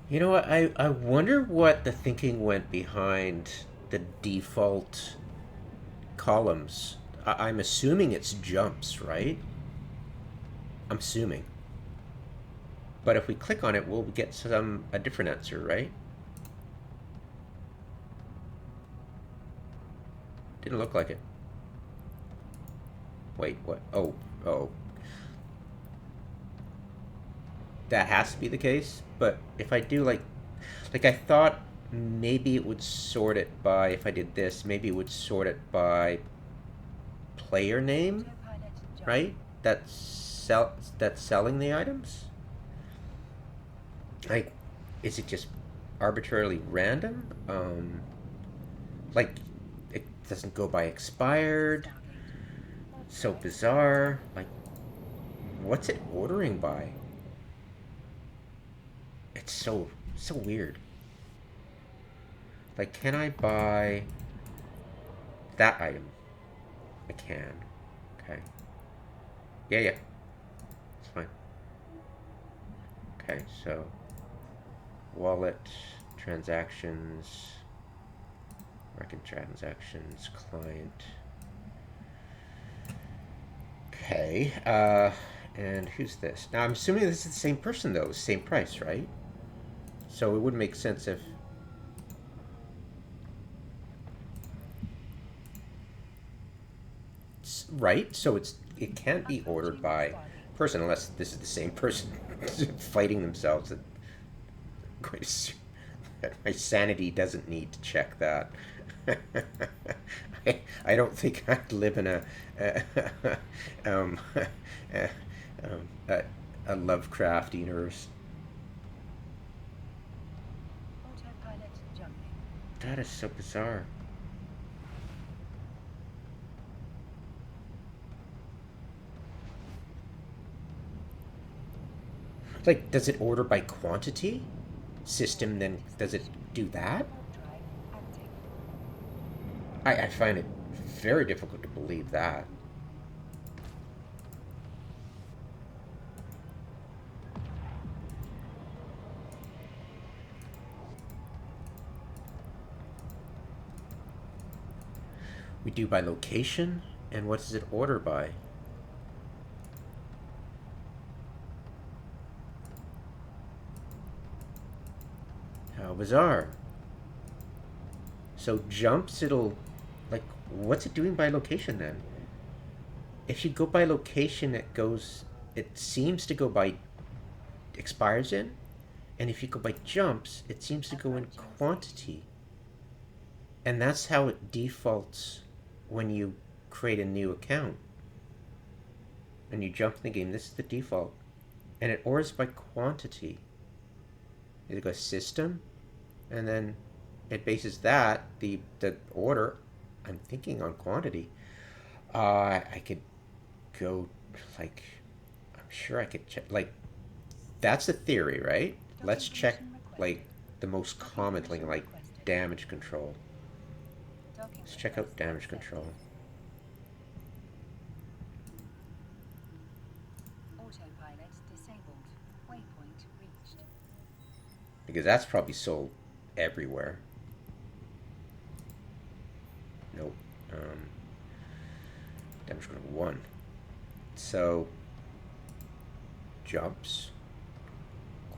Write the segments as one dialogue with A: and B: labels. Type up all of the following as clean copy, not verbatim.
A: You know what? I wonder what the thinking went behind the default columns. I'm assuming it's jumps, right? I'm assuming. But if we click on it, we'll get a different answer, right? Didn't look like it. Wait, what? Oh. That has to be the case. But if I do like I thought maybe it would sort it by, if I did this, maybe it would sort it by player name, right? That's selling the items. Like, is it just arbitrarily random? Like, it doesn't go by expired. So bizarre. Like, what's it ordering by? It's so weird. Like, can I buy that item? I can. Okay. Yeah. It's fine. Okay, so wallet, transactions, record transactions, client. Okay, and who's this? Now I'm assuming this is the same person though, same price, right? So it would make sense if, right? So it can't be ordered by person unless this is the same person fighting themselves. Quite assume that my sanity doesn't need to check that. I don't think I'd live in um, a, a, a Lovecraft universe. That is so bizarre. Like, does it order by quantity? System then does it do that? I find it very difficult to believe that. We do by location, and what does it order by? How bizarre. So jumps, it'll, like, what's it doing by location then? If you go by location, it seems to go by expires in, and if you go by jumps, it seems to go in quantity. And that's how it defaults when you create a new account. And you jump in the game, this is the default. And it orders by quantity. It goes system, and then it bases the order, I'm thinking, on quantity. I could go, like, I'm sure I could check, like, that's the theory, right? Let's check, like, the most common thing, like damage control. Let's check out damage control. Because that's probably sold everywhere. Nope. Damage control 1. So, jumps.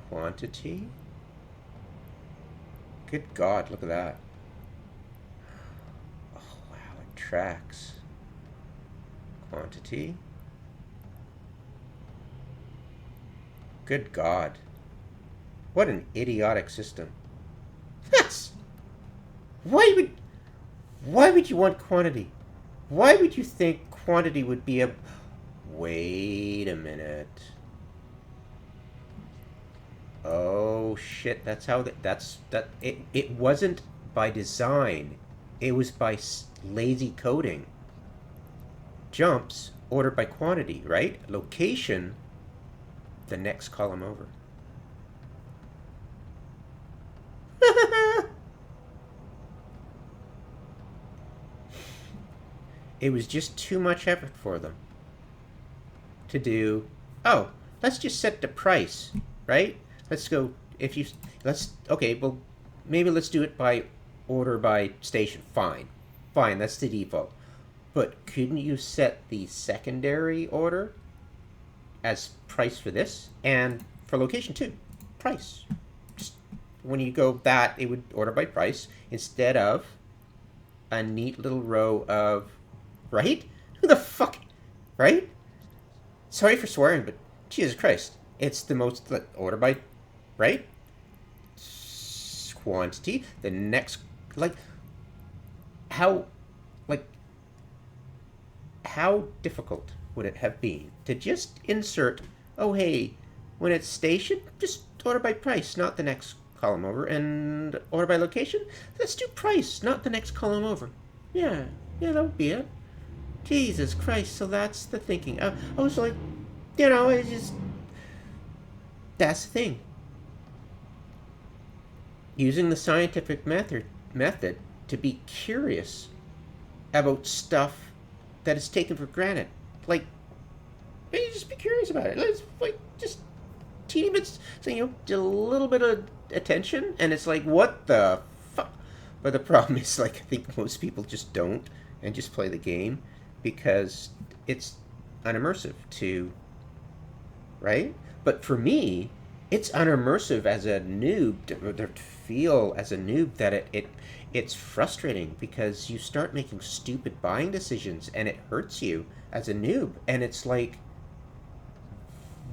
A: Quantity. Good God, look at that. Oh, wow, it tracks. Quantity. Good God. What an idiotic system. That's why would why would you want quantity? Why would you think quantity would be a wait a minute. Oh shit, that's how it wasn't by design. It was by lazy coding. Jumps ordered by quantity, right? Location the next column over. It was just too much effort for them to do. Oh, let's just set the price, right? Let's go if you let's okay, well, maybe let's do it by order by station. Fine, fine, that's the default. But couldn't you set the secondary order as price for this and for location too? Price. Just when you go that, it would order by price instead of a neat little row of, right? Who the fuck, right? Sorry for swearing, but Jesus Christ, it's the most order by, right? Quantity. The next, like, how, like, how difficult would it have been to just insert, oh hey, when it's station, just order by price, not the next column over, and order by location, let's do price, not the next column over. Yeah, yeah, that would be it. Jesus Christ, so that's the thinking. I was like, it's just, that's the thing. Using the scientific method to be curious about stuff that is taken for granted. Like, maybe just be curious about it. Let's, like, just teeny bits, so, a little bit of attention, and it's like, what the fuck? But the problem is, like, I think most people just don't and just play the game because it's unimmersive to, right? But for me, it's unimmersive as a noob to feel as a noob that it's frustrating because you start making stupid buying decisions and it hurts you as a noob, and it's like,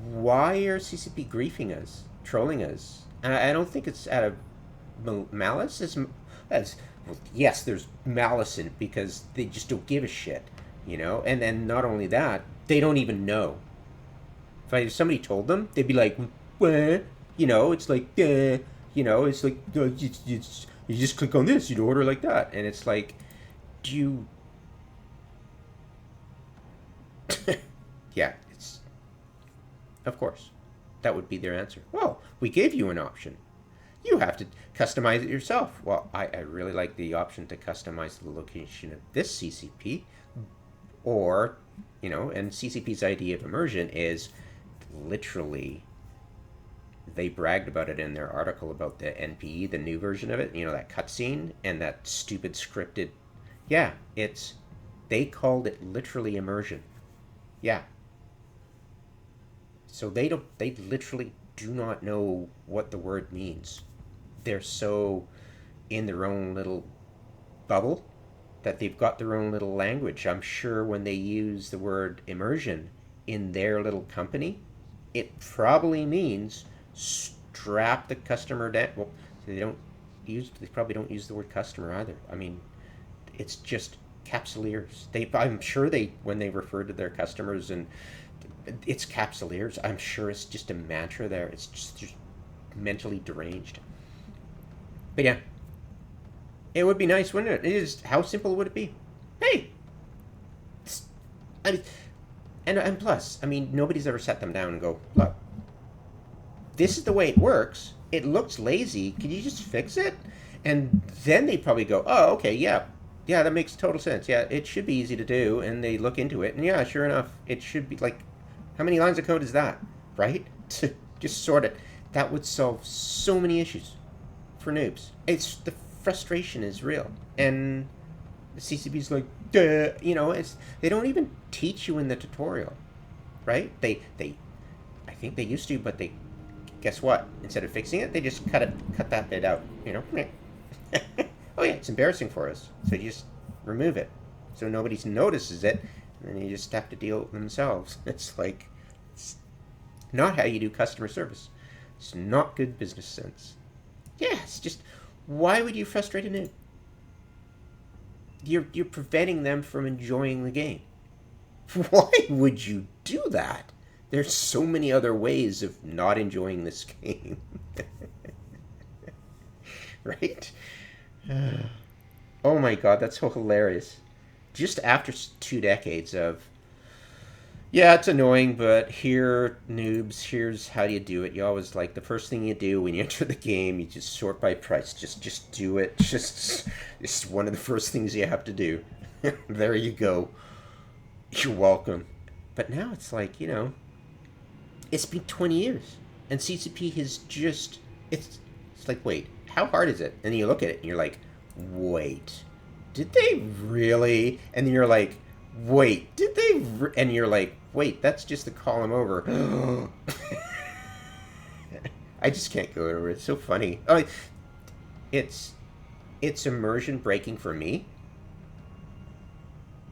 A: why are CCP griefing us, trolling us? And I don't think it's out of malice as well, yes, there's malice in it because they just don't give a shit, and then not only that, they don't even know. If somebody told them, they'd be like, what? It's like, it's like, you just click on this, you'd order like that. And it's like, do you... yeah, it's... Of course. That would be their answer. Well, we gave you an option. You have to customize it yourself. Well, I really like the option to customize the location of this CCP. Or, and CCP's idea of immersion is literally... They bragged about it in their article about the NPE, the new version of it, that cutscene and that stupid scripted. Yeah, they called it literally immersion. Yeah. So they literally do not know what the word means. They're so in their own little bubble that they've got their own little language. I'm sure when they use the word immersion in their little company, it probably means strap the customer down. Well, they probably don't use the word customer either. I mean, it's just capsuleers. I'm sure when they refer to their customers, and it's capsuleers, I'm sure it's just a mantra there. It's just mentally deranged. But yeah, it would be nice, wouldn't it? How simple would it be? Hey, and plus, nobody's ever sat them down and go, look, this is the way it works. It looks lazy. Can you just fix it? And then they probably go, oh, okay, yeah, that makes total sense. Yeah, it should be easy to do. And they look into it, and yeah, sure enough, it should be like, how many lines of code is that, right? To just sort it. That would solve so many issues for noobs. The frustration is real, and the CCP's like, duh, they don't even teach you in the tutorial, right? I think they used to, but guess what? Instead of fixing it, they just cut that bit out. Oh yeah, it's embarrassing for us, so you just remove it, so nobody notices it, and then you just have to deal with it themselves. It's like, it's not how you do customer service. It's not good business sense. Yeah, it's just, why would you frustrate a noob? You're preventing them from enjoying the game. Why would you do that? There's so many other ways of not enjoying this game. Right? Oh my god, that's so hilarious. Just after 2 decades of, yeah, it's annoying, but here's how you do it. You always, the first thing you do when you enter the game, you just sort by price. Just do it. It's one of the first things you have to do. There you go. You're welcome. But now it's like, it's been 20 years, and CCP has just it's like, wait, how hard is it? And then you look at it and you're like, wait, did they really? And then you're like, wait, did they? And you're like, wait, that's just the column over. I just can't go over it. It's so funny. Oh, it's it's immersion breaking for me,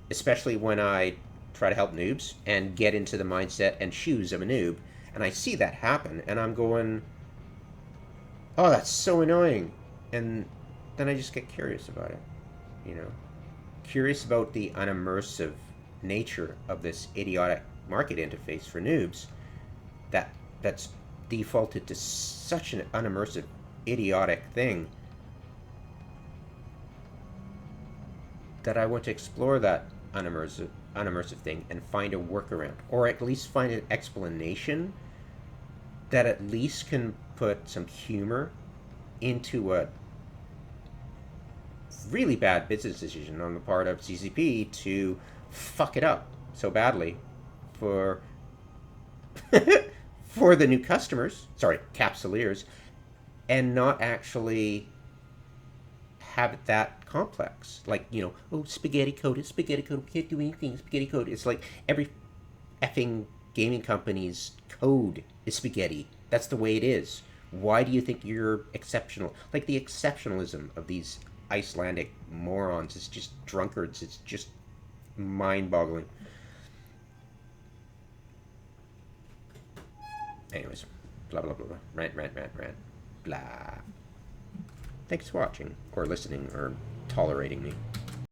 A: especially when I try to help noobs and get into the mindset and shoes of a noob, and I see that happen, and I'm going, oh, that's so annoying, and then I just get curious about it, you know, curious about the unimmersive nature of this idiotic market interface for noobs that's defaulted to such an unimmersive, idiotic thing that I want to explore that unimmersive thing and find a workaround, or at least find an explanation that at least can put some humor into a really bad business decision on the part of CCP to fuck it up so badly for for the new customers, sorry, capsuleers, and not actually have it that complex. Like, oh, spaghetti code, we can't do anything, spaghetti code. It's like every effing gaming company's code is spaghetti. That's the way it is. Why do you think you're exceptional? Like, the exceptionalism of these Icelandic morons is just drunkards. It's just mind boggling. Anyways, blah, blah, blah, blah. Rant. Blah. Thanks for watching, or listening, or tolerating me.